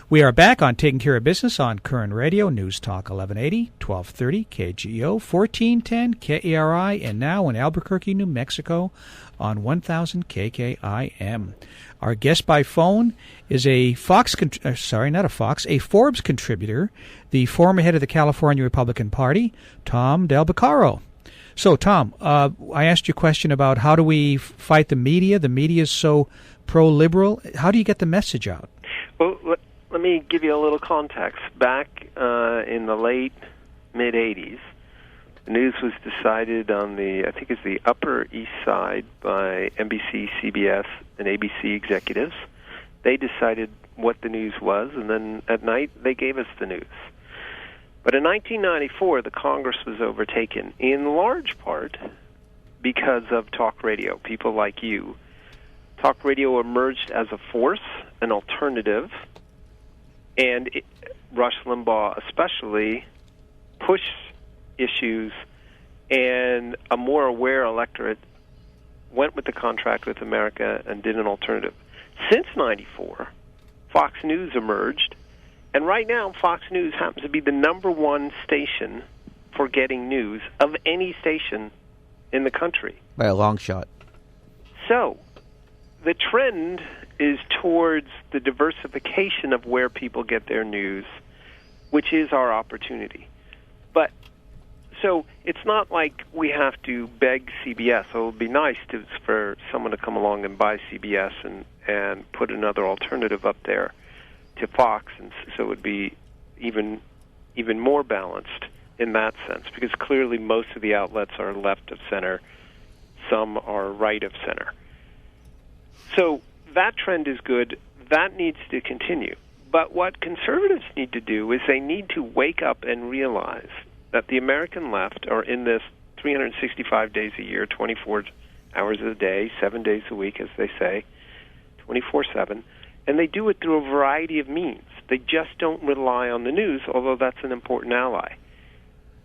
We are back on Taking Care of Business on Koerner Radio, News Talk 1180, 1230 KGO, 1410 KERI, and now in Albuquerque, New Mexico on 1000 KKIM. Our guest by phone is a Forbes contributor, the former head of the California Republican Party, Tom Del Beccaro. So, Tom, I asked you a question about how do we fight the media. The media is so pro-liberal. How do you get the message out? Well, let me give you a little context. Back in the late, mid-'80s, the news was decided on I think it's the Upper East Side by NBC, CBS, and ABC executives. They decided what the news was, and then at night they gave us the news. But in 1994, the Congress was overtaken in large part because of talk radio, people like you. Talk radio emerged as a force, an alternative, and Rush Limbaugh especially pushed issues, and a more aware electorate went with the contract with America and did an alternative. Since 94, Fox News emerged, and right now Fox News happens to be the number one station for getting news of any station in the country. By a long shot. So, the trend is towards the diversification of where people get their news, which is our opportunity. But, so it's not like we have to beg CBS. So it would be nice for someone to come along and buy CBS and put another alternative up there to Fox, and so it would be even more balanced in that sense, because clearly most of the outlets are left of center, some are right of center. So that trend is good. That needs to continue. But what conservatives need to do is they need to wake up and realize that the American left are in this 365 days a year, 24 hours a day, 7 days a week, as they say, 24/7, and they do it through a variety of means. They just don't rely on the news, although that's an important ally.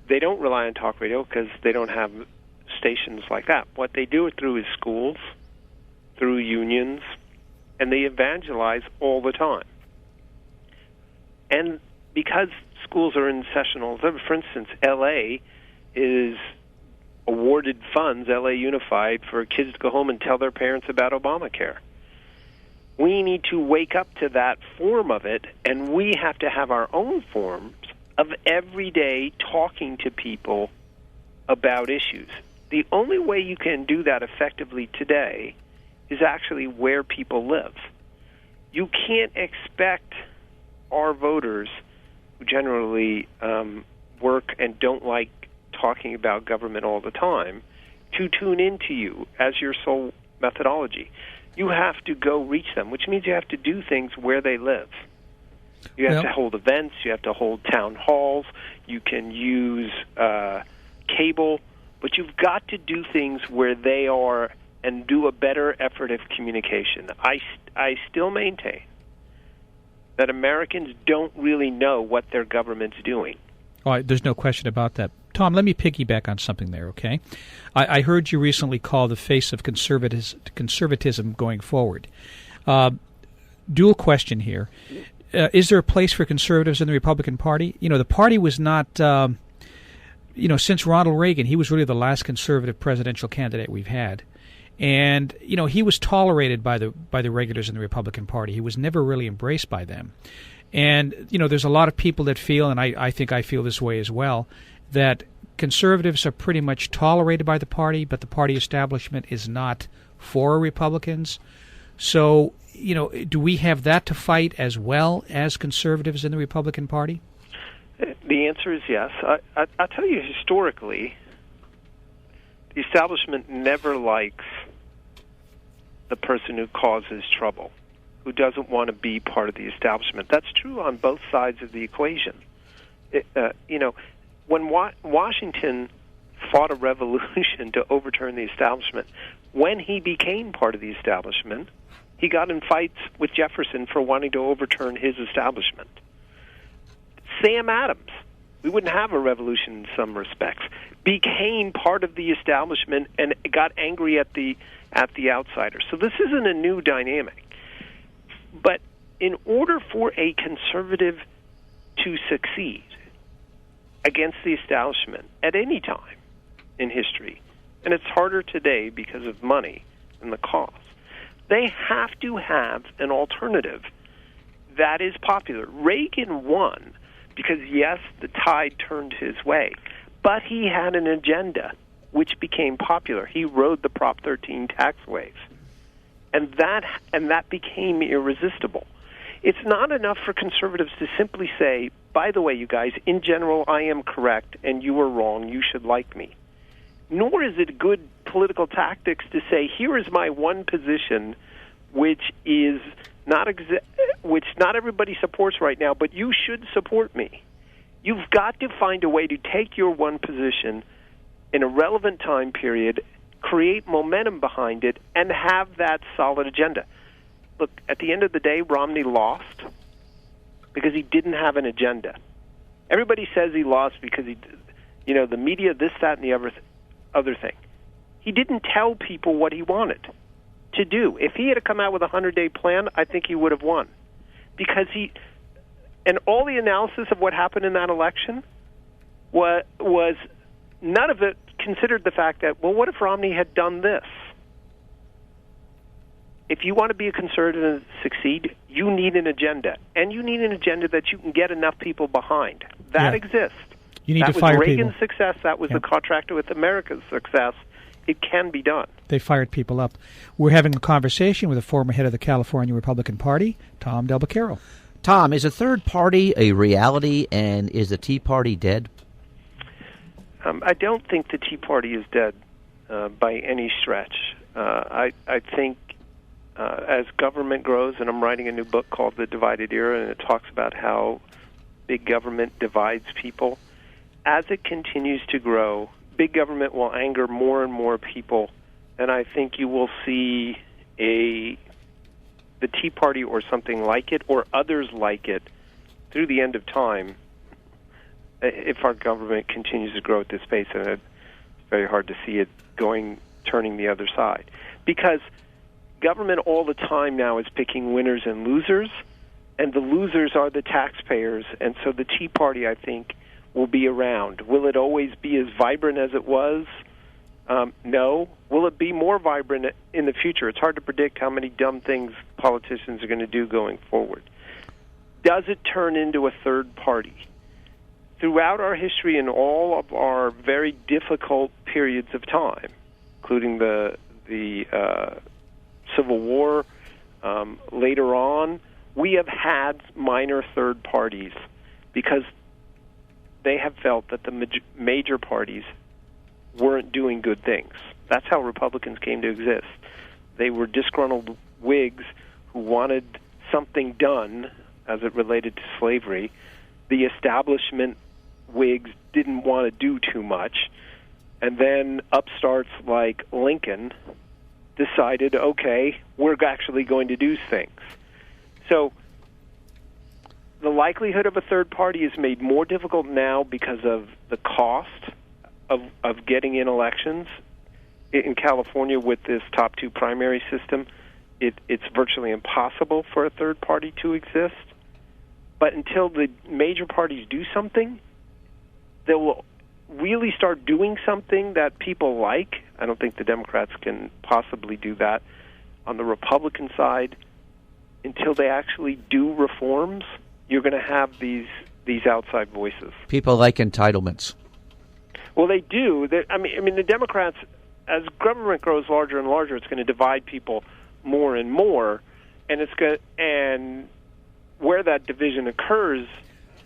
They don't rely on talk radio because they don't have stations like that. What they do it through is schools, through unions, and they evangelize all the time. And because schools are in sessional, for instance, L.A. is awarded funds, L.A. Unified, for kids to go home and tell their parents about Obamacare. We need to wake up to that form of it, and we have to have our own forms of every day talking to people about issues. The only way you can do that effectively today is actually where people live. You can't expect our voters, who generally work and don't like talking about government all the time, to tune into you as your sole methodology. You have to go reach them, which means you have to do things where they live. You have to hold events, you have to hold town halls, you can use cable, but you've got to do things where they are and do a better effort of communication. I still maintain that Americans don't really know what their government's doing. Oh, there's no question about that. Tom, let me piggyback on something there, okay? I heard you recently call the face of conservatism going forward. Dual question here. Is there a place for conservatives in the Republican Party? You know, the party was not, since Ronald Reagan, he was really the last conservative presidential candidate we've had. And, he was tolerated by the regulars in the Republican Party. He was never really embraced by them. And, there's a lot of people that feel, and I think I feel this way as well, that conservatives are pretty much tolerated by the party, but the party establishment is not for Republicans. So, do we have that to fight as well as conservatives in the Republican Party? The answer is yes. I'll tell you, historically, the establishment never likes the person who causes trouble, who doesn't want to be part of the establishment. That's true on both sides of the equation. When Washington fought a revolution to overturn the establishment, when he became part of the establishment, he got in fights with Jefferson for wanting to overturn his establishment. Sam Adams, we wouldn't have a revolution in some respects, became part of the establishment and got angry at the outsiders. So this isn't a new dynamic. But in order for a conservative to succeed against the establishment at any time in history, and it's harder today because of money and the cost, they have to have an alternative that is popular. Reagan won because, yes, the tide turned his way, but he had an agenda which became popular. He rode the Prop 13 tax wave, and that became irresistible. It's not enough for conservatives to simply say, by the way, you guys, in general, I am correct, and you are wrong, you should like me. Nor is it good political tactics to say, here is my one position, which is which not everybody supports right now, but you should support me. You've got to find a way to take your one position in a relevant time period, create momentum behind it, and have that solid agenda. Look, at the end of the day, Romney lost because he didn't have an agenda. Everybody says he lost because the media, this, that, and the other thing. He didn't tell people what he wanted to do. If he had come out with a 100-day plan, I think he would have won. Because and all the analysis of what happened in that election was none of it considered the fact that, well, what if Romney had done this? If you want to be a conservative and succeed, you need an agenda. And you need an agenda that you can get enough people behind. That exists. You need to fire people. That was Reagan's success. That was the contract with America's success. It can be done. They fired people up. We're having a conversation with the former head of the California Republican Party, Tom Del Beccaro. Tom, is a third party a reality, and is the Tea Party dead? I don't think the Tea Party is dead by any stretch. I think as government grows, and I'm writing a new book called The Divided Era, and it talks about how big government divides people. As it continues to grow, big government will anger more and more people, and I think you will see the Tea Party or something like it, or others like it, through the end of time, if our government continues to grow at this pace, and it's very hard to see it turning the other side. Because government all the time now is picking winners and losers, and the losers are the taxpayers, and so the Tea Party, I think, will be around. Will it always be as vibrant as it was? No. Will it be more vibrant in the future? It's hard to predict how many dumb things politicians are going to do going forward. Does it turn into a third party? Throughout our history and all of our very difficult periods of time, including the Civil War, later on, we have had minor third parties because they have felt that the major parties weren't doing good things. That's how Republicans came to exist. They were disgruntled Whigs who wanted something done as it related to slavery. The establishment Whigs didn't want to do too much. And then upstarts like Lincoln decided, okay, we're actually going to do things. So the likelihood of a third party is made more difficult now because of the cost of getting in elections. In California, with this top two primary system, it's virtually impossible for a third party to exist. But until the major parties do something, they will really start doing something that people like. I don't think the Democrats can possibly do that. On the Republican side, until they actually do reforms, you're going to have these outside voices. People like entitlements. Well, they do. I mean, the Democrats, as government grows larger and larger, it's going to divide people more and more, and where that division occurs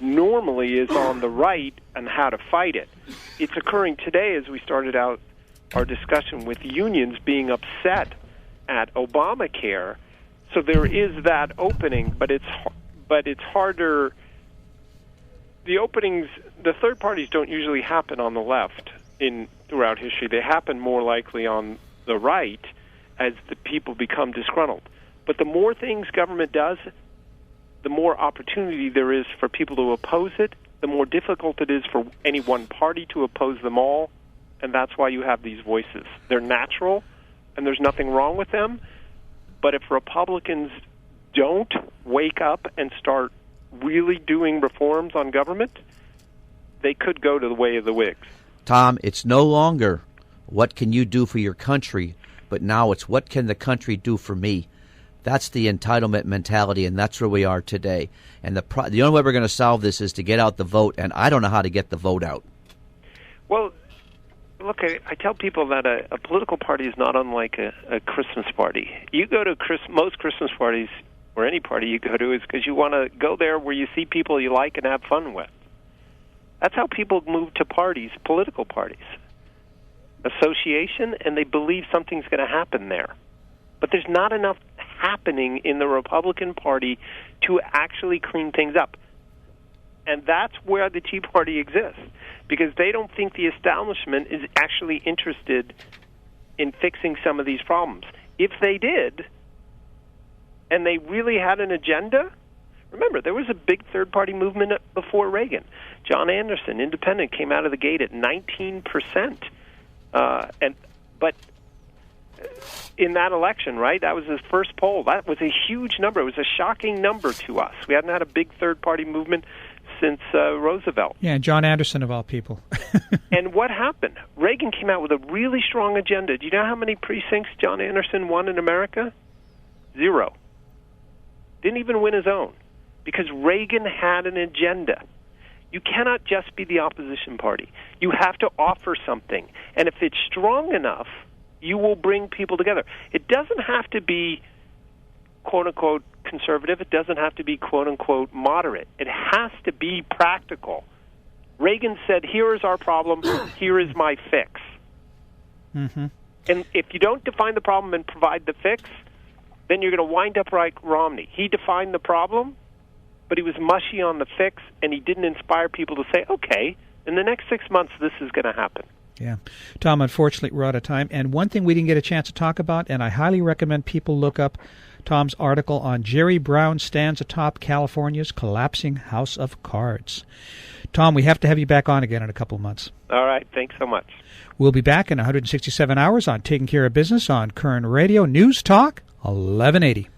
normally is on the right and how to fight it. It's occurring today as we started out our discussion with unions being upset at Obamacare. So there is that opening, but it's harder. The openings, the third parties don't usually happen on the left throughout history. They happen more likely on the right as the people become disgruntled. But the more things government does, the more opportunity there is for people to oppose it, the more difficult it is for any one party to oppose them all, and that's why you have these voices. They're natural, and there's nothing wrong with them, but if Republicans don't wake up and start really doing reforms on government, they could go to the way of the Whigs. Tom, it's no longer what can you do for your country, but now it's what can the country do for me. That's the entitlement mentality, and that's where we are today. And the only way we're going to solve this is to get out the vote, and I don't know how to get the vote out. Well, look, I tell people that a political party is not unlike a Christmas party. You go to most Christmas parties, or any party you go to, is because you want to go there where you see people you like and have fun with. That's how people move to parties, political parties. Association, and they believe something's going to happen there. But there's not enough happening in the Republican Party to actually clean things up. And that's where the Tea Party exists, because they don't think the establishment is actually interested in fixing some of these problems. If they did, and they really had an agenda, remember, there was a big third-party movement before Reagan. John Anderson, independent, came out of the gate at 19%. But in that election, right, that was his first poll. That was a huge number. It was a shocking number to us. We hadn't had a big third-party movement since Roosevelt. Yeah, John Anderson of all people. And what happened? Reagan came out with a really strong agenda. Do you know how many precincts John Anderson won in America? 0. Didn't even win his own, because Reagan had an agenda. You cannot just be the opposition party. You have to offer something. And if it's strong enough, you will bring people together. It doesn't have to be, quote-unquote, conservative. It doesn't have to be, quote-unquote, moderate. It has to be practical. Reagan said, here is our problem, here is my fix. Mm-hmm. And if you don't define the problem and provide the fix, then you're going to wind up like Romney. He defined the problem, but he was mushy on the fix, and he didn't inspire people to say, okay, in the next 6 months, this is going to happen. Yeah. Tom, unfortunately, we're out of time. And one thing we didn't get a chance to talk about, and I highly recommend people look up Tom's article on Jerry Brown stands atop California's collapsing house of cards. Tom, we have to have you back on again in a couple of months. All right. Thanks so much. We'll be back in 167 hours on Taking Care of Business on Koerner Radio News Talk 1180.